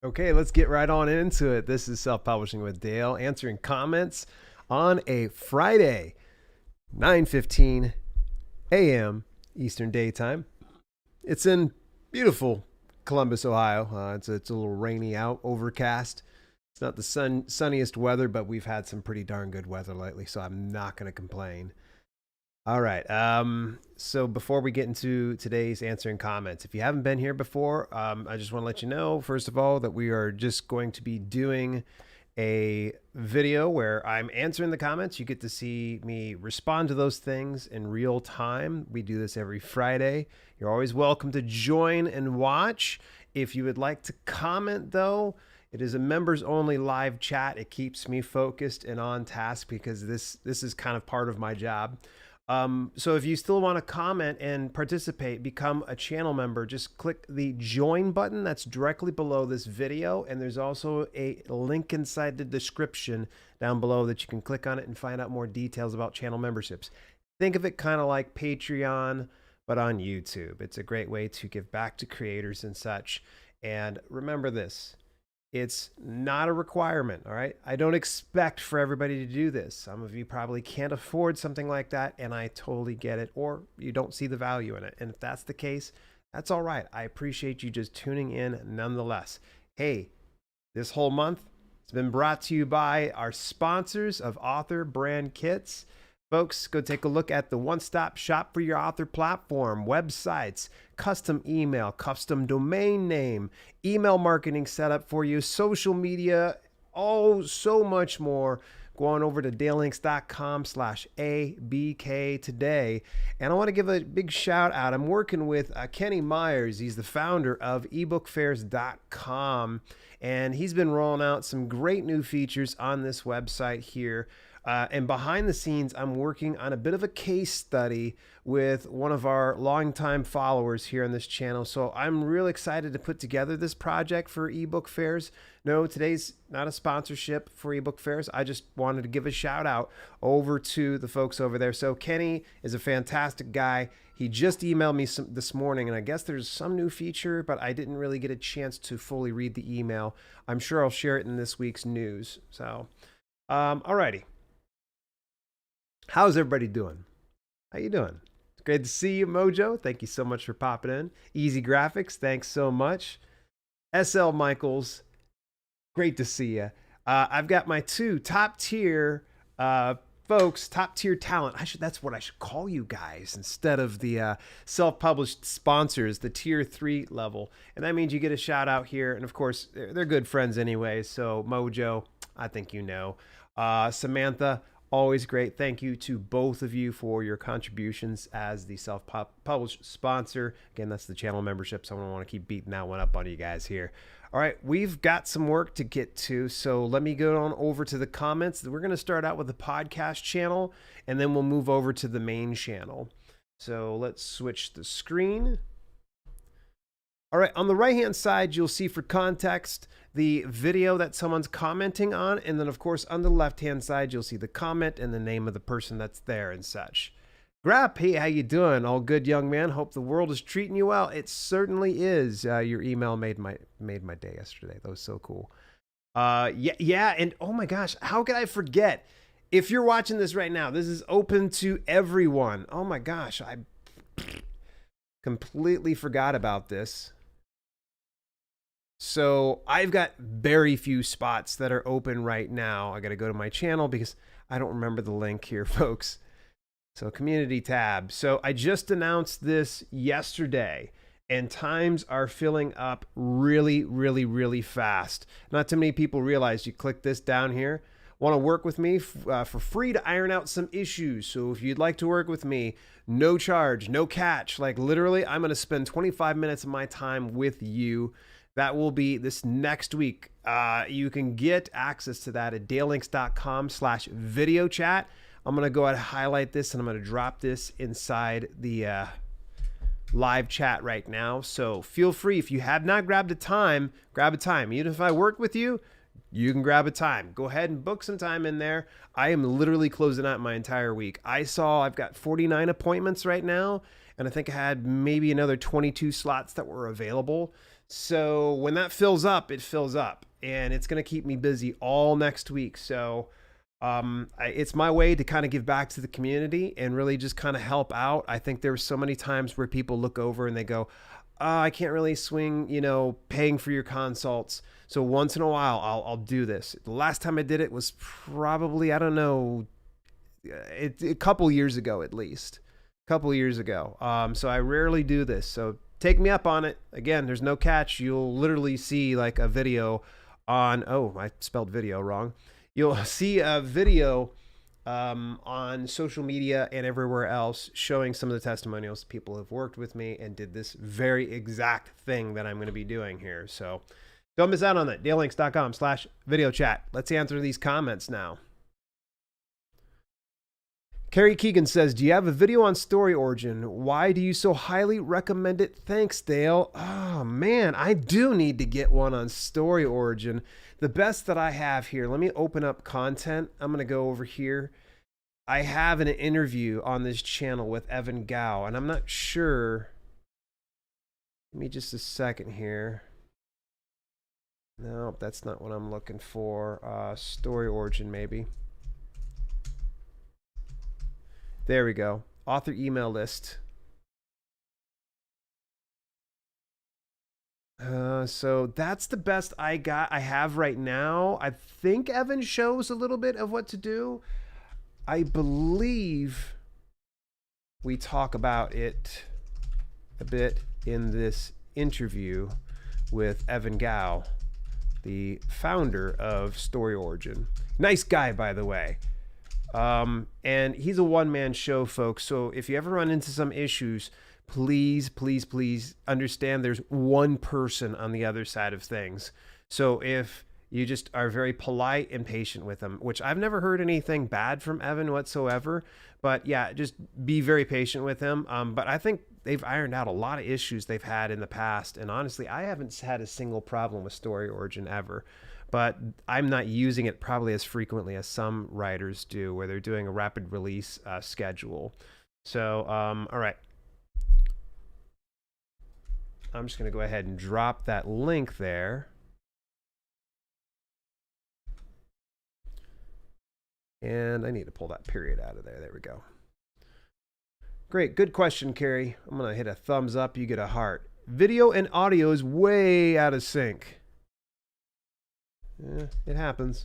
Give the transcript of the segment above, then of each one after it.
Okay, let's get right on into it. This is Self-Publishing with Dale, answering comments on a Friday, 9:15 a.m. Eastern Daytime. It's in beautiful Columbus, Ohio. It's a little rainy out, overcast. It's not the sunniest weather, but we've had some pretty darn good weather lately, so I'm not going to complain. All right. So before we get into today's answering comments, if you haven't been here before, I just want to let you know, first of all, that we are just going to be doing a video where I'm answering the comments. You get to see me respond to those things in real time. We do this every Friday. You're always welcome to join and watch. If you would like to comment, though, it is a members only live chat. It keeps me focused and on task because this is kind of part of my job. So if you still want to comment and participate, become a channel member, just click the join button that's directly below this video. And there's also a link inside the description down below that you can click on it and find out more details about channel memberships. Think of it kind of like Patreon, but on YouTube. It's a great way to give back to creators and such. And remember this. It's not a requirement, all right? I don't expect for everybody to do this. Some of you probably can't afford something like that, and I totally get it, or you don't see the value in it. And if that's the case, that's all right. I appreciate you just tuning in nonetheless. Hey, this whole month, it's been brought to you by our sponsors of Author Brand Kits. Folks, go take a look at the one-stop shop for your author platform, websites, custom email, custom domain name, email marketing setup for you, social media, so much more. Go on over to dalelinks.com/ABK today. And I want to give a big shout out. I'm working with Kenny Myers. He's the founder of ebookfairs.com. And he's been rolling out some great new features on this website here. And behind the scenes, I'm working on a bit of a case study with one of our longtime followers here on this channel. So I'm real excited to put together this project for ebook fairs. No, today's not a sponsorship for ebook fairs. I just wanted to give a shout out over to the folks over there. So Kenny is a fantastic guy. He just emailed me this morning, and I guess there's some new feature, but I didn't really get a chance to fully read the email. I'm sure I'll share it in this week's news. So, alrighty. How's everybody doing? How you doing? It's great to see you, Mojo. Thank you so much for popping in. Easy Graphics, thanks so much. SL Michaels, great to see you. I've got my two top tier folks, top tier talent. That's what I should call you guys instead of the self-published sponsors, the tier 3 level. And that means you get a shout out here. And of course, they're good friends anyway. So Mojo, I think you know. Samantha, always great. Thank you to both of you for your contributions as the self-published sponsor. Again, that's the channel membership, so I don't want to keep beating that one up on you guys here. All right, we've got some work to get to, so let me go on over to the comments. We're going to start out with the podcast channel, and then we'll move over to the main channel. So let's switch the screen. All right, on the right-hand side, you'll see for context the video that someone's commenting on, and then of course on the left-hand side, you'll see the comment and the name of the person that's there and such. Grap, hey, how you doing? All good, young man. Hope the world is treating you well. It certainly is. Your email made my day yesterday. That was so cool. Yeah, and oh my gosh, how could I forget? If you're watching this right now, this is open to everyone. Oh my gosh, Completely forgot about this. So I've got very few spots that are open right now. I got to go to my channel because I don't remember the link here, folks. So community tab. So I just announced this yesterday, and times are filling up really, really, really fast. Not too many people realize you click this down here. Want to work with me for free to iron out some issues. So if you'd like to work with me, no charge, no catch. Like literally, I'm going to spend 25 minutes of my time with you. That will be this next week. You can get access to that at dalelinks.com/video chat. I'm going to go ahead and highlight this, and I'm going to drop this inside the live chat right now. So feel free, if you have not grabbed a time, grab a time. Even if I work with you, you can grab a time. Go ahead and book some time in there. I am literally closing out my entire week. I've got 49 appointments right now, and I think I had maybe another 22 slots that were available. So when that fills up, it fills up, and it's going to keep me busy all next week. So it's my way to kind of give back to the community and really just kind of help out. I think there were so many times where people look over and they go, I can't really swing, paying for your consults. So once in a while, I'll do this. The last time I did it was probably, I don't know, a couple years ago at least. So I rarely do this. So take me up on it. Again, there's no catch. You'll literally see like a video on, I spelled video wrong. You'll see a video on social media and everywhere else showing some of the testimonials. People have worked with me and did this very exact thing that I'm going to be doing here. So don't miss out on that. dalelinks.com/video chat. Let's answer these comments now. Carrie Keegan says, do you have a video on Story Origin? Why do you so highly recommend it? Thanks, Dale. Oh, man, I do need to get one on Story Origin. The best that I have here, let me open up content. I'm going to go over here. I have an interview on this channel with Evan Gao, and I'm not sure. Give me just a second here. No, that's not what I'm looking for. Story Origin, maybe. There we go. Author email list. So that's the best I have right now. I think Evan shows a little bit of what to do. I believe we talk about it a bit in this interview with Evan Gao, the founder of Story Origin. Nice guy, by the way. And he's a one-man show, folks. So if you ever run into some issues, please, please, please understand there's one person on the other side of things. So if you just are very polite and patient with him, which I've never heard anything bad from Evan whatsoever, but yeah, just be very patient with him. But I think they've ironed out a lot of issues they've had in the past. And honestly, I haven't had a single problem with Story Origin ever. But I'm not using it probably as frequently as some writers do, where they're doing a rapid release schedule. So, all right. I'm just going to go ahead and drop that link there. And I need to pull that period out of there. There we go. Great. Good question, Carrie. I'm going to hit a thumbs up. You get a heart. Video and audio is way out of sync. Yeah, it happens.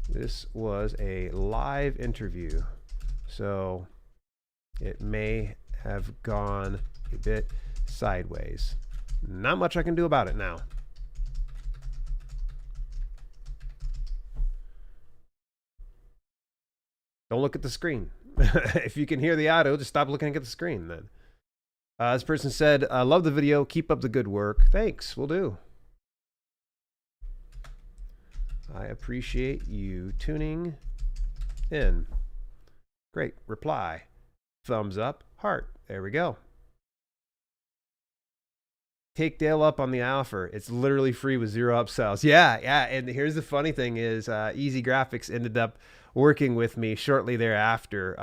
This was a live interview, so it may have gone a bit sideways. Not much I can do about it now. Don't look at the screen. If you can hear the audio, just stop looking at the screen then. This person said, I love the video. Keep up the good work. Thanks. Will do. I appreciate you tuning in. Great. Reply. Thumbs up. Heart. There we go. Take Dale up on the offer. It's literally free with 0 upsells. Yeah. And here's the funny thing is Easy Graphics ended up working with me shortly thereafter.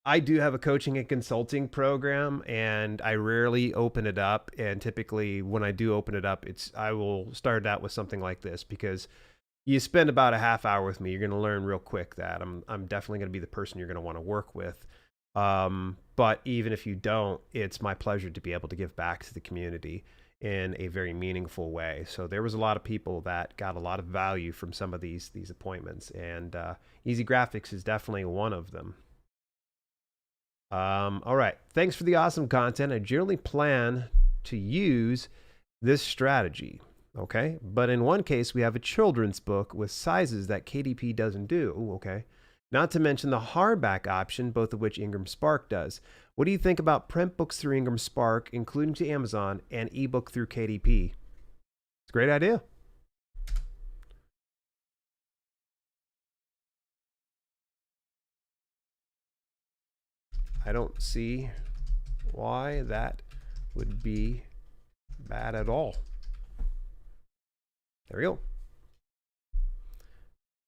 I do have a coaching and consulting program, and I rarely open it up. And typically when I do open it up, I will start out with something like this, because you spend about a half hour with me, you're going to learn real quick that I'm definitely going to be the person you're going to want to work with. But even if you don't, it's my pleasure to be able to give back to the community in a very meaningful way. So there was a lot of people that got a lot of value from some of these appointments, and Easy Graphics is definitely one of them. All right. Thanks for the awesome content. I generally plan to use this strategy. Okay. But in one case, we have a children's book with sizes that KDP doesn't do. Ooh, okay. Not to mention the hardback option, both of which Ingram Spark does. What do you think about print books through Ingram Spark, including to Amazon, and ebook through KDP? It's a great idea. I don't see why that would be bad at all. There we go.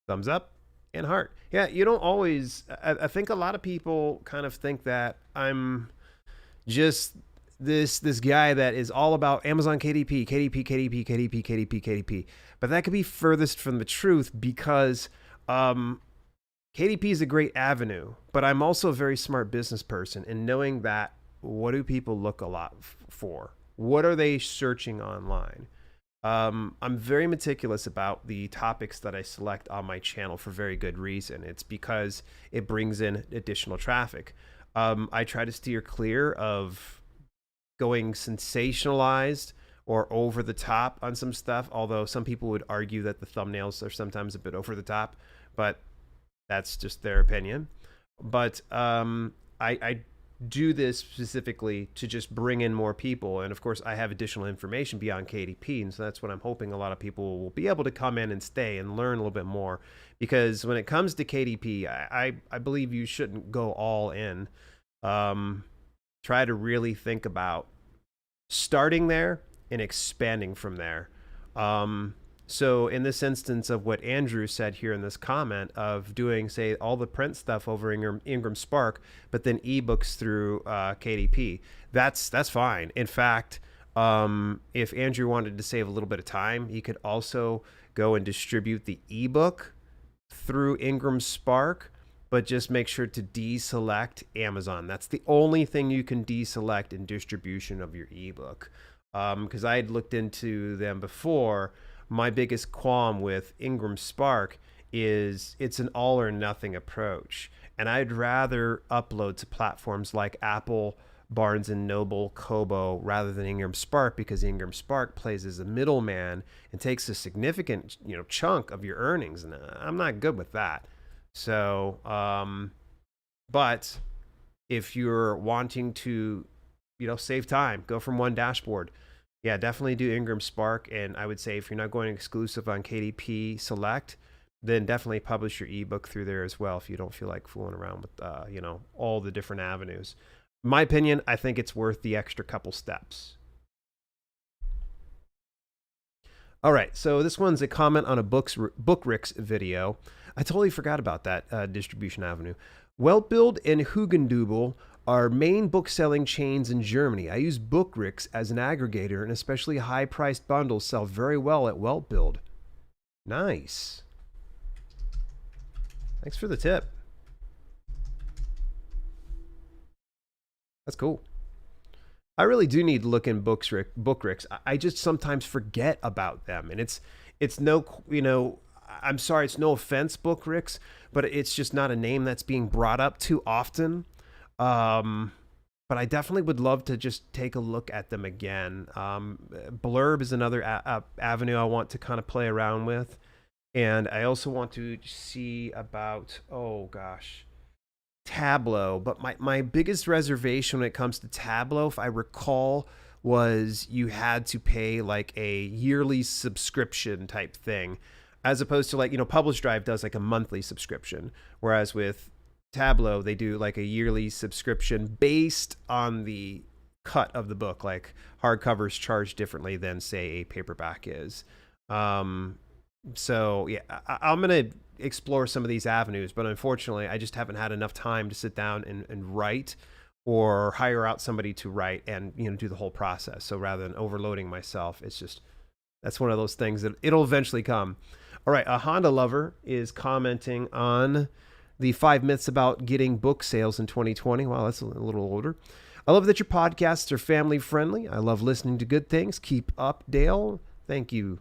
Thumbs up and heart. Yeah, you don't always. I think a lot of people kind of think that I'm just this guy that is all about Amazon KDP, KDP, KDP, KDP, KDP, KDP. But that could be furthest from the truth because KDP is a great avenue, but I'm also a very smart business person, and knowing that, what do people look a lot for? What are they searching online? I'm very meticulous about the topics that I select on my channel for very good reason. It's because it brings in additional traffic. I try to steer clear of going sensationalized or over the top on some stuff, although some people would argue that the thumbnails are sometimes a bit over the top, but that's just their opinion. But I do this specifically to just bring in more people. And of course, I have additional information beyond KDP. And so that's what I'm hoping a lot of people will be able to come in and stay and learn a little bit more. Because when it comes to KDP, I believe you shouldn't go all in. Try to really think about starting there and expanding from there. So in this instance of what Andrew said here in this comment of doing, say, all the print stuff over Ingram Spark, but then ebooks through KDP, that's fine. In fact, if Andrew wanted to save a little bit of time, he could also go and distribute the ebook through Ingram Spark, but just make sure to deselect Amazon. That's the only thing you can deselect in distribution of your ebook. Because I had looked into them before. My biggest qualm with Ingram Spark is it's an all or nothing approach. And I'd rather upload to platforms like Apple, Barnes and Noble, Kobo, rather than Ingram Spark, because Ingram Spark plays as a middleman and takes a significant, chunk of your earnings. And I'm not good with that. So, but if you're wanting to, save time, go from one dashboard. Yeah, definitely do Ingram Spark. And I would say if you're not going exclusive on KDP Select, then definitely publish your ebook through there as well if you don't feel like fooling around with, all the different avenues. In my opinion, I think it's worth the extra couple steps. All right, so this one's a comment on a Bookrix video. I totally forgot about that distribution avenue. Weltbild and Hugendubel are main book-selling chains in Germany. I use Bookrix as an aggregator, and especially high-priced bundles sell very well at Weltbild. Nice. Thanks for the tip. That's cool. I really do need to look in Bookrix. I just sometimes forget about them, and it's no, I'm sorry, it's no offense, Bookrix, but it's just not a name that's being brought up too often. But I definitely would love to just take a look at them again. Blurb is another avenue I want to kind of play around with. And I also want to see about, Tableau. But my biggest reservation when it comes to Tableau, if I recall, was you had to pay like a yearly subscription type thing, as opposed to Publish Drive does like a monthly subscription. Whereas with Tableau, they do like a yearly subscription based on the cut of the book. Like hardcovers charge differently than, say, a paperback is. So yeah, I'm gonna explore some of these avenues, but unfortunately, I just haven't had enough time to sit down and write, or hire out somebody to write and do the whole process. So rather than overloading myself, it's just that's one of those things that it'll eventually come. All right, a Honda lover is commenting on the 5 myths about getting book sales in 2020. Wow, that's a little older. I love that your podcasts are family friendly. I love listening to good things. Keep up, Dale. Thank you.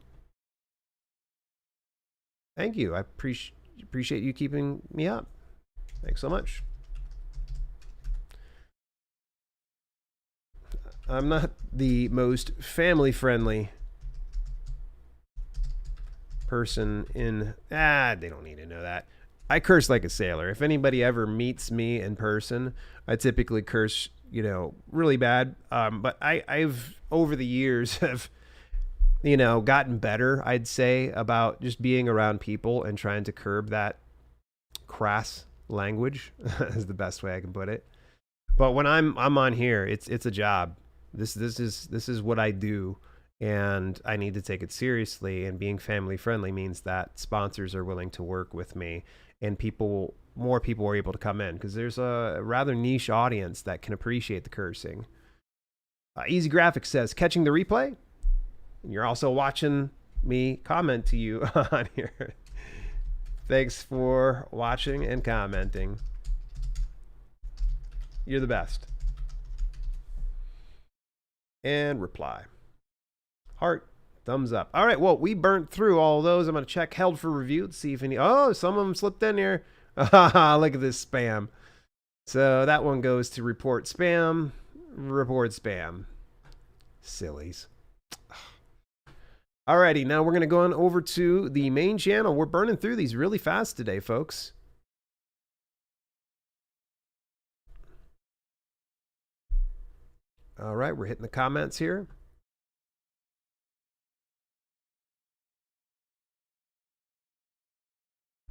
Thank you. I appreciate you keeping me up. Thanks so much. I'm not the most family friendly person in. They don't need to know that. I curse like a sailor. If anybody ever meets me in person, I typically curse, really bad. But I've over the years have, gotten better, I'd say, about just being around people and trying to curb that crass language is the best way I can put it. But when I'm on here, it's a job. This is what I do, and I need to take it seriously. And being family friendly means that sponsors are willing to work with me, and more people are able to come in because there's a rather niche audience that can appreciate the cursing. Easy Graphics says, catching the replay. And you're also watching me comment to you on here. Thanks for watching and commenting. You're the best. And reply. Heart, thumbs up. All right, well, we burnt through all those. I'm going to check held for review to see if any. Oh, some of them slipped in here. Look at this spam. So that one goes to report spam. Report spam. Sillies. Alrighty, now we're going to go on over to the main channel. We're burning through these really fast today, folks. All right, we're hitting the comments here.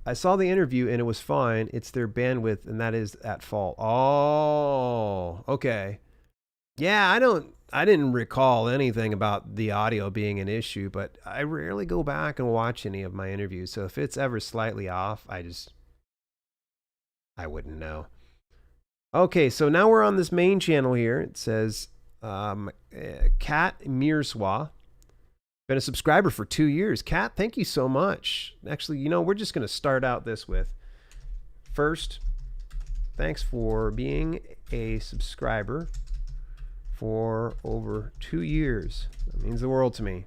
I saw the interview and it was fine. It's their bandwidth and that is at fault. Oh, okay. Yeah, I didn't recall anything about the audio being an issue, but I rarely go back and watch any of my interviews. So if it's ever slightly off, I wouldn't know. Okay, so now we're on this main channel here. It says Kat Mirswa. Been a subscriber for 2 years. Kat, thank you so much. Actually, we're just going to start out this with, first, thanks for being a subscriber for over 2 years. That means the world to me.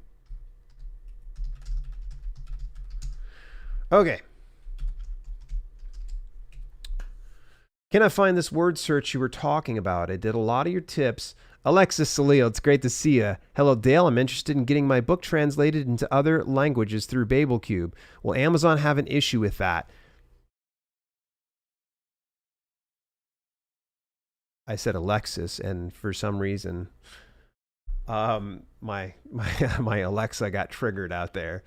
Okay. Can I find this word search you were talking about? I did a lot of your tips. Alexis Salil, it's great to see you. Hello, Dale. I'm interested in getting my book translated into other languages through BabelCube. Will Amazon have an issue with that? I said Alexis, and for some reason, my Alexa got triggered out there.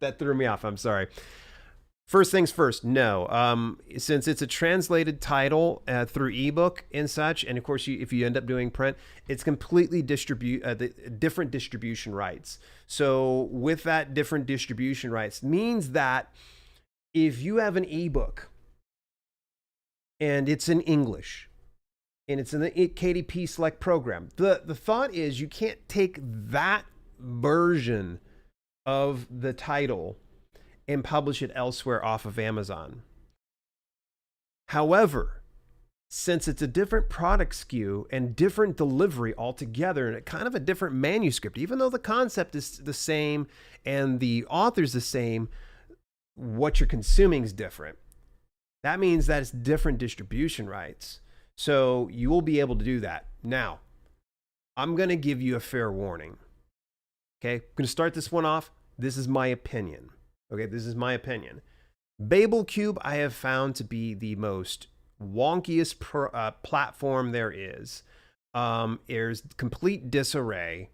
That threw me off. I'm sorry. First things first, no. Since it's a translated title through ebook and such, and of course, if you end up doing print, it's completely different distribution rights. So with that different distribution rights means that if you have an ebook and it's in English and it's in the KDP Select program, the thought is you can't take that version of the title and publish it elsewhere off of Amazon. However, since it's a different product SKU and different delivery altogether, and kind of a different manuscript, even though the concept is the same and the author's the same, what you're consuming is different. That means that it's different distribution rights. So you will be able to do that. Now, I'm going to give you a fair warning. Okay, I'm going to start this one off. This is my opinion. Okay, this is my opinion. BabelCube I have found to be the most wonkiest platform there is. There's complete disarray.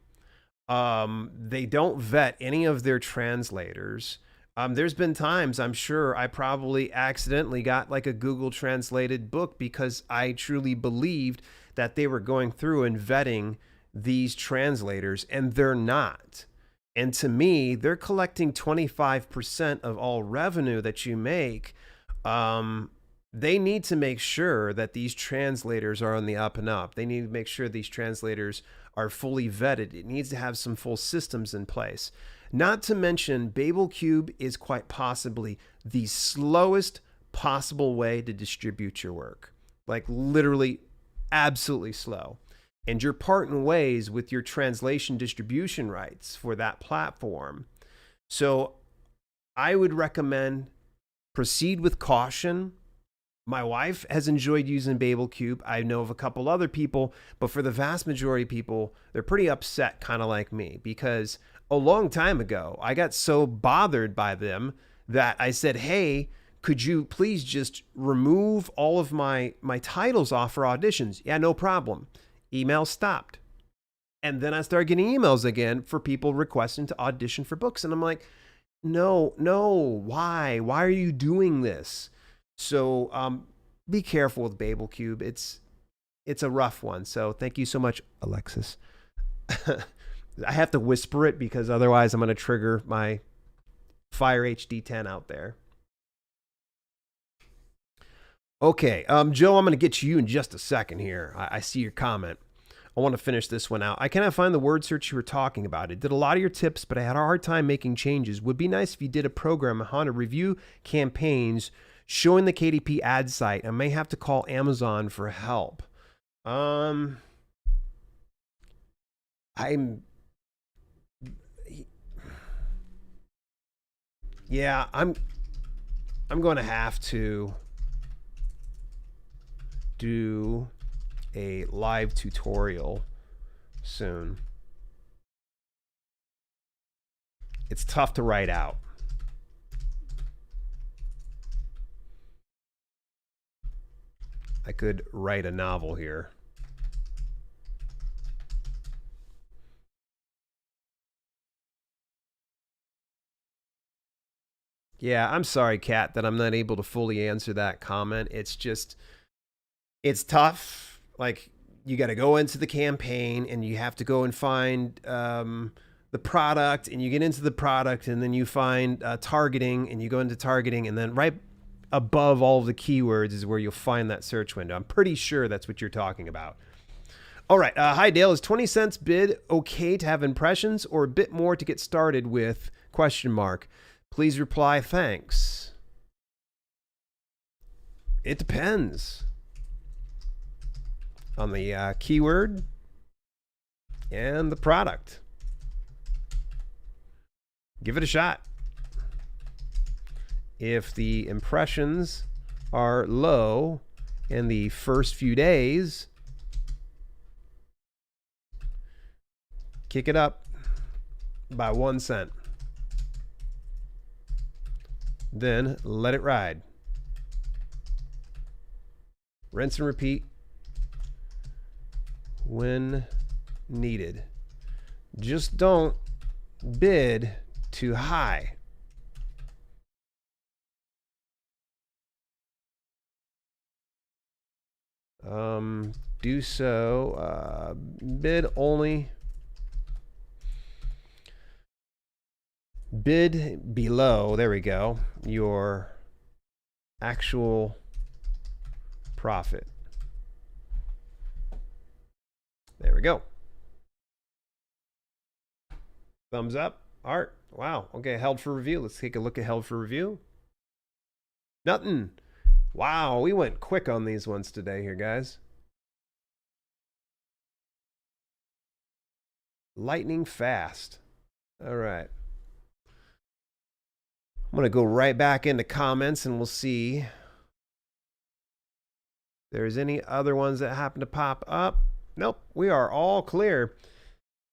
They don't vet any of their translators. There's been times I'm sure I probably accidentally got like a Google translated book because I truly believed that they were going through and vetting these translators, and they're not. And to me, they're collecting 25% of all revenue that you make they need to make sure that these translators are on the up and up. They need to make sure these translators are fully vetted. It needs to have some full systems in place. Not to mention, BabelCube is quite possibly the slowest possible way to distribute your work. Like literally absolutely slow. And you're parting ways with your translation distribution rights for that platform. So I would recommend proceed with caution. My wife has enjoyed using BabelCube. I know of a couple other people, but for the vast majority of people, they're pretty upset, kind of like me, because a long time ago, I got so bothered by them that I said, hey, could you please just remove all of my titles off for auditions? Yeah, no problem. Email stopped. And then I started getting emails again for people requesting to audition for books. And I'm like, no, why? Why are you doing this? So be careful with BabelCube. It's a rough one. So thank you so much, Alexis. I have to whisper it because otherwise I'm going to trigger my Fire HD 10 out there. Okay, Joe, I'm going to get to you in just a second here. I see your comment. I want to finish this one out. I cannot find the word search you were talking about. It did a lot of your tips, but I had a hard time making changes. Would be nice if you did a program on how to review campaigns showing the KDP ad site. I may have to call Amazon for help. I'm going to have to do a live tutorial soon. It's tough to write out. I could write a novel here. Yeah, I'm sorry, Kat, that I'm not able to fully answer that comment. It's just, it's tough. Like, you got to go into the campaign and you have to go and find the product, and you get into the product, and then you find targeting, and you go into targeting, and then right above all of the keywords is where you'll find that search window. I'm pretty sure that's what you're talking about. All right. Hi, Dale. Is 20 cents bid okay to have impressions, or a bit more to get started with? Question mark. Please reply. Thanks. It depends on the keyword and the product. Give it a shot. If the impressions are low in the first few days, kick it up by 1 cent. Then let it ride. Rinse and repeat when needed. Just don't bid too high. Do so. Bid only. Bid below, there we go, your actual profit. There we go. Thumbs up. Art. Wow. Okay, held for review. Let's take a look at held for review. Nothing. Wow, we went quick on these ones today here, guys. Lightning fast. All right. I'm going to go right back into comments and we'll see if there's any other ones that happen to pop up. Nope, we are all clear.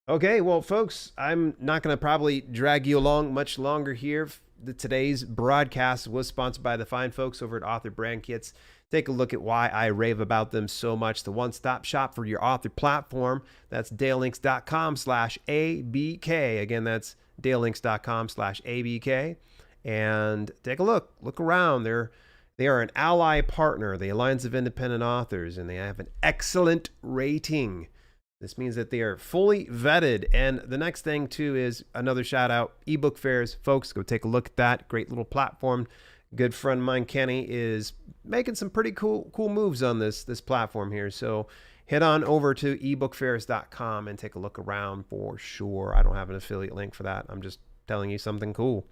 Okay, well, folks, I'm not going to probably drag you along much longer here. Today's broadcast was sponsored by the fine folks over at Author Brand Kits. Take a look at why I rave about them so much. The one-stop shop for your author platform. That's dalelinks.com/ABK. Again, that's dalelinks.com/ABK. And take a look. Look around. They are an ally partner, the Alliance of Independent Authors, and they have an excellent rating. This means that they are fully vetted. And the next thing, too, is another shout out, ebook fairs. Folks, go take a look at that. Great little platform. Good friend of mine, Kenny, is making some pretty cool moves on this platform here. So head on over to ebookfairs.com and take a look around for sure. I don't have an affiliate link for that. I'm just telling you something cool.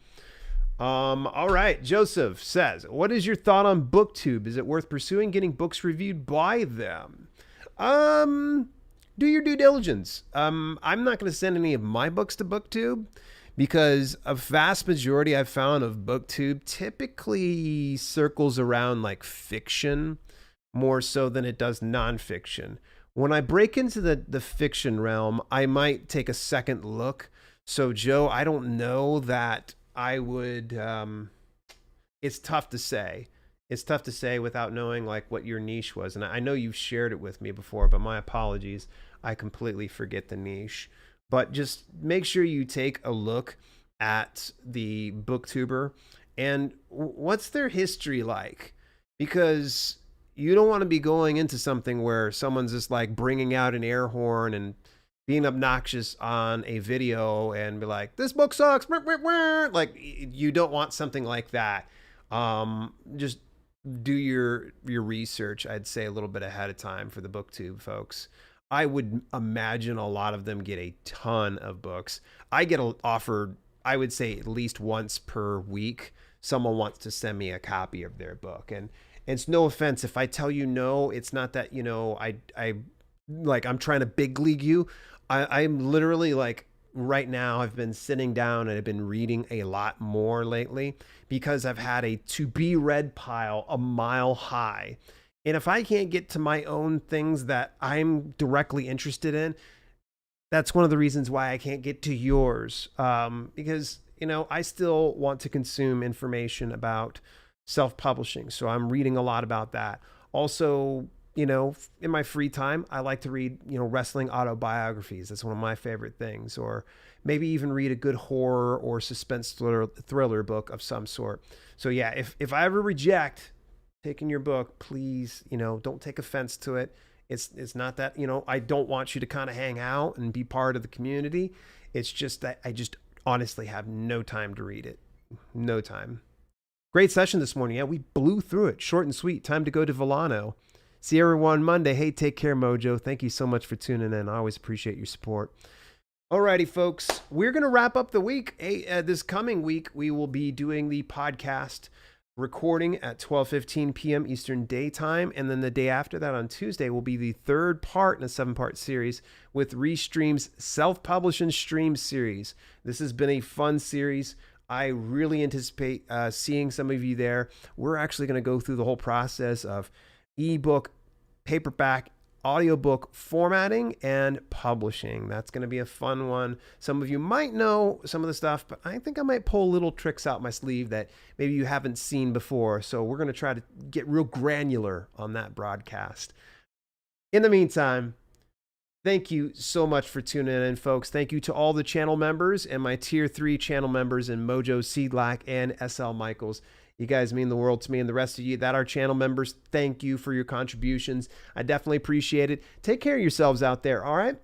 All right. Joseph says, what is your thought on BookTube? Is it worth pursuing getting books reviewed by them? Do your due diligence. I'm not going to send any of my books to BookTube because a vast majority I've found of BookTube typically circles around like fiction more so than it does nonfiction. When I break into the fiction realm, I might take a second look. So Joe, I don't know that I would, it's tough to say. It's tough to say without knowing like what your niche was. And I know you've shared it with me before, but my apologies. I completely forget the niche. But just make sure you take a look at the booktuber and what's their history like? Because you don't want to be going into something where someone's just like bringing out an air horn and being obnoxious on a video and be like, this book sucks. Like, you don't want something like that. Just do your research, I'd say, a little bit ahead of time for the BookTube folks. I would imagine a lot of them get a ton of books. I get offered, I would say, at least once per week, someone wants to send me a copy of their book. And it's no offense if I tell you no. It's not that, you know, I'm trying to big league you. I'm literally like right now I've been sitting down and I've been reading a lot more lately because I've had a to be read pile a mile high. And if I can't get to my own things that I'm directly interested in, that's one of the reasons why I can't get to yours. Because, you know, I still want to consume information about self-publishing. So I'm reading a lot about that. Also, you know, in my free time, I like to read, you know, wrestling autobiographies. That's one of my favorite things. Or maybe even read a good horror or suspense thriller book of some sort. So yeah, if I ever reject taking your book, please, you know, don't take offense to it. It's not that, you know, I don't want you to kind of hang out and be part of the community. It's just that I just honestly have no time to read it. No time. Great session this morning. Yeah, we blew through it. Short and sweet. Time to go to Villano. See everyone Monday. Hey, take care, Mojo. Thank you so much for tuning in. I always appreciate your support. Alrighty, folks. We're going to wrap up the week. This coming week, we will be doing the podcast recording at 12:15 p.m. Eastern Daytime. And then the day after that on Tuesday will be the third part in a 7-part series with Restream's Self-Publishing Stream series. This has been a fun series. I really anticipate seeing some of you there. We're actually going to go through the whole process of ebook, paperback, audiobook formatting, and publishing. That's going to be a fun one. Some of you might know some of the stuff, but I think I might pull little tricks out my sleeve that maybe you haven't seen before. So we're going to try to get real granular on that broadcast. In the meantime, thank you so much for tuning in, folks. Thank you to all the channel members and my tier 3 channel members in Mojo Seedlack and SL Michaels. You guys mean the world to me, and the rest of you that are channel members, thank you for your contributions. I definitely appreciate it. Take care of yourselves out there, all right?